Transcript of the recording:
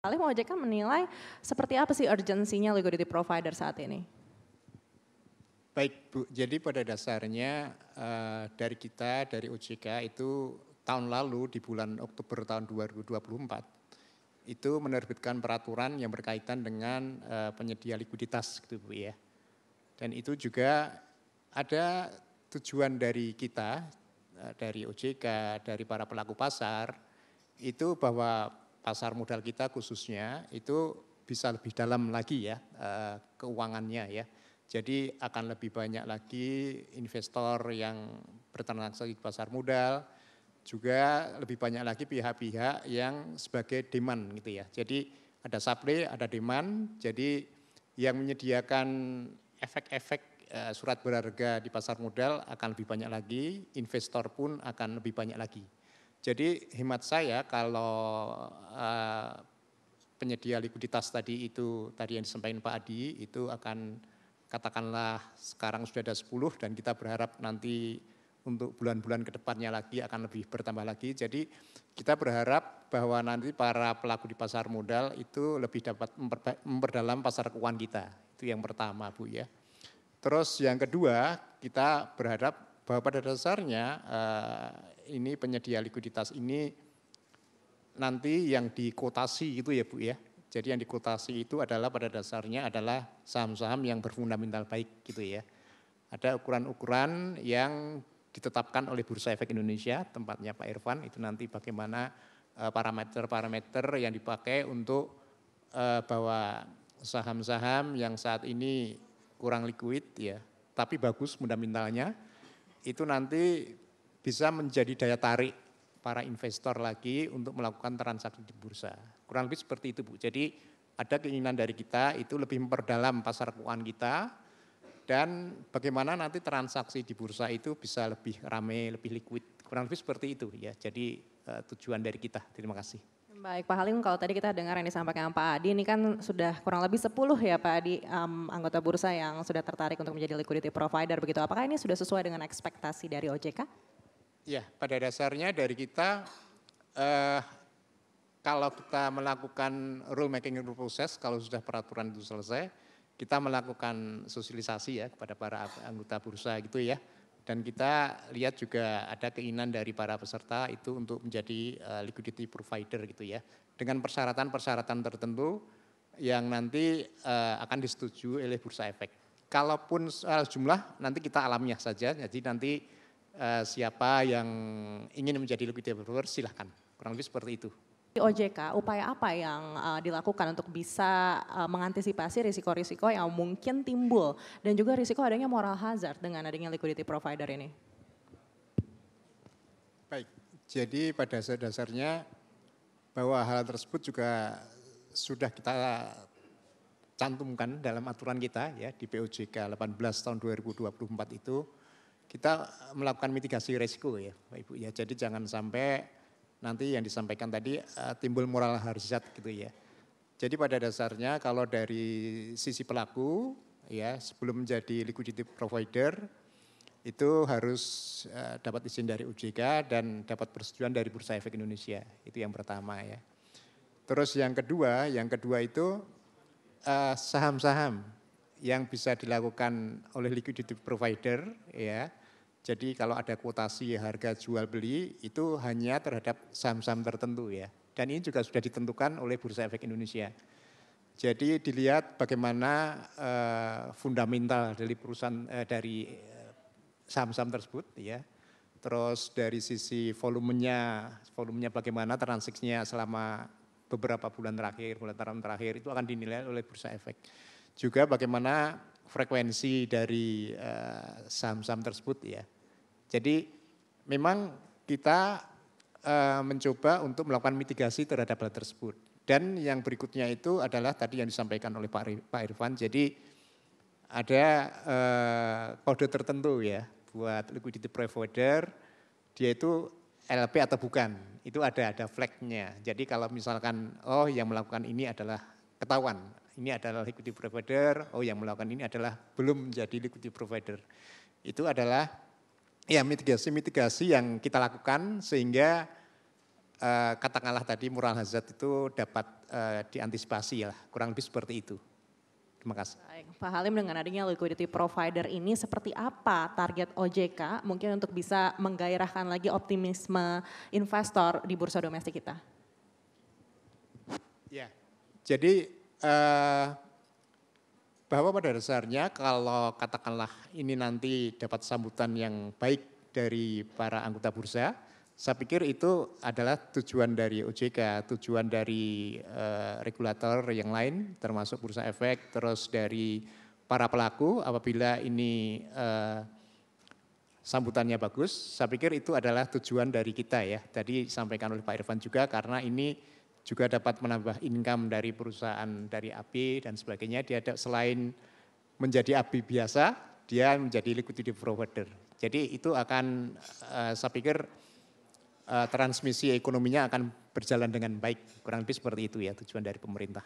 Halim, OJK menilai seperti apa sih urgensinya liquidity provider saat ini? Baik Bu, jadi pada dasarnya dari kita, dari OJK itu tahun lalu di bulan Oktober tahun 2024 itu menerbitkan peraturan yang berkaitan dengan penyedia likuiditas gitu Bu ya. Dan itu juga ada tujuan dari kita, dari OJK, dari para pelaku pasar, itu bahwa pasar modal kita khususnya itu bisa lebih dalam lagi ya keuangannya ya. Jadi akan lebih banyak lagi investor yang bertransaksi di pasar modal, juga lebih banyak lagi pihak-pihak yang sebagai demand gitu ya. Jadi ada supply, ada demand, jadi yang menyediakan efek-efek surat berharga di pasar modal akan lebih banyak lagi, investor pun akan lebih banyak lagi. Jadi hemat saya kalau penyedia likuiditas tadi yang disampaikan Pak Adi itu akan katakanlah sekarang sudah ada 10 dan kita berharap nanti untuk bulan-bulan ke depannya lagi akan lebih bertambah lagi. Jadi kita berharap bahwa nanti para pelaku di pasar modal itu lebih dapat memperdalam pasar keuangan kita. Itu yang pertama Bu ya. Terus yang kedua kita berharap bahwa pada dasarnya ini penyedia likuiditas ini nanti yang dikotasi gitu ya Bu ya. Jadi yang dikotasi itu adalah pada dasarnya adalah saham-saham yang berfundamental baik gitu ya. Ada ukuran-ukuran yang ditetapkan oleh Bursa Efek Indonesia, tempatnya Pak Irfan, itu nanti bagaimana parameter-parameter yang dipakai untuk bahwa saham-saham yang saat ini kurang liquid ya, tapi bagus fundamentalnya, itu nanti bisa menjadi daya tarik para investor lagi untuk melakukan transaksi di bursa. Kurang lebih seperti itu Bu. Jadi ada keinginan dari kita itu lebih memperdalam pasar keuangan kita dan bagaimana nanti transaksi di bursa itu bisa lebih ramai, lebih liquid. Kurang lebih seperti itu ya. Jadi tujuan dari kita. Terima kasih. Baik Pak Halim, kalau tadi kita dengar yang disampaikan Pak Adi, ini kan sudah kurang lebih 10 ya Pak Adi anggota bursa yang sudah tertarik untuk menjadi liquidity provider begitu. Apakah ini sudah sesuai dengan ekspektasi dari OJK? Ya, pada dasarnya dari kita kalau kita melakukan rule making proses, kalau sudah peraturan itu selesai, kita melakukan sosialisasi ya kepada para anggota bursa gitu ya. Dan kita lihat juga ada keinginan dari para peserta itu untuk menjadi liquidity provider gitu ya. Dengan persyaratan-persyaratan tertentu yang nanti akan disetujui oleh Bursa Efek. Kalaupun soal jumlah nanti kita alamiah saja, jadi nanti siapa yang ingin menjadi liquidity provider silahkan. Kurang lebih seperti itu. Di OJK, upaya apa yang dilakukan untuk bisa mengantisipasi risiko-risiko yang mungkin timbul dan juga risiko adanya moral hazard dengan adanya liquidity provider ini? Baik, jadi pada dasarnya bahwa hal tersebut juga sudah kita cantumkan dalam aturan kita ya di POJK 18 tahun 2024 itu kita melakukan mitigasi risiko ya Pak Ibu ya. Jadi jangan sampai nanti yang disampaikan tadi timbul moral hazard gitu ya. Jadi pada dasarnya kalau dari sisi pelaku ya sebelum menjadi liquidity provider itu harus dapat izin dari OJK dan dapat persetujuan dari Bursa Efek Indonesia. Itu yang pertama ya. Terus yang kedua itu saham-saham yang bisa dilakukan oleh liquidity provider ya. Jadi kalau ada kuotasi harga jual beli itu hanya terhadap saham-saham tertentu ya. Dan ini juga sudah ditentukan oleh Bursa Efek Indonesia. Jadi dilihat bagaimana fundamental dari perusahaan dari saham-saham tersebut ya. Terus dari sisi volumenya bagaimana transaksinya selama beberapa bulan terakhir itu akan dinilai oleh Bursa Efek. Juga bagaimana frekuensi dari saham-saham tersebut ya. Jadi memang kita mencoba untuk melakukan mitigasi terhadap hal tersebut. Dan yang berikutnya itu adalah tadi yang disampaikan oleh Pak Irfan. Jadi ada kode tertentu ya buat liquidity provider, dia itu LP atau bukan, itu ada flagnya. Jadi kalau misalkan yang melakukan ini adalah ketahuan, ini adalah liquidity provider, yang melakukan ini adalah belum menjadi liquidity provider. Itu adalah ya mitigasi yang kita lakukan sehingga katakanlah tadi moral hazard itu dapat diantisipasi lah, kurang lebih seperti itu. Terima kasih. Baik, Pak Halim, dengan adanya liquidity provider ini seperti apa target OJK mungkin untuk bisa menggairahkan lagi optimisme investor di bursa domestik kita? Ya, jadi bahwa pada dasarnya kalau katakanlah ini nanti dapat sambutan yang baik dari para anggota bursa, saya pikir itu adalah tujuan dari OJK, tujuan dari regulator yang lain termasuk Bursa Efek, terus dari para pelaku apabila ini sambutannya bagus, saya pikir itu adalah tujuan dari kita ya. Tadi disampaikan oleh Pak Irfan juga karena ini juga dapat menambah income dari perusahaan dari AB dan sebagainya. Dia selain menjadi AB biasa, dia menjadi liquidity provider. Jadi itu akan saya pikir transmisi ekonominya akan berjalan dengan baik. Kurang lebih seperti itu ya tujuan dari pemerintah.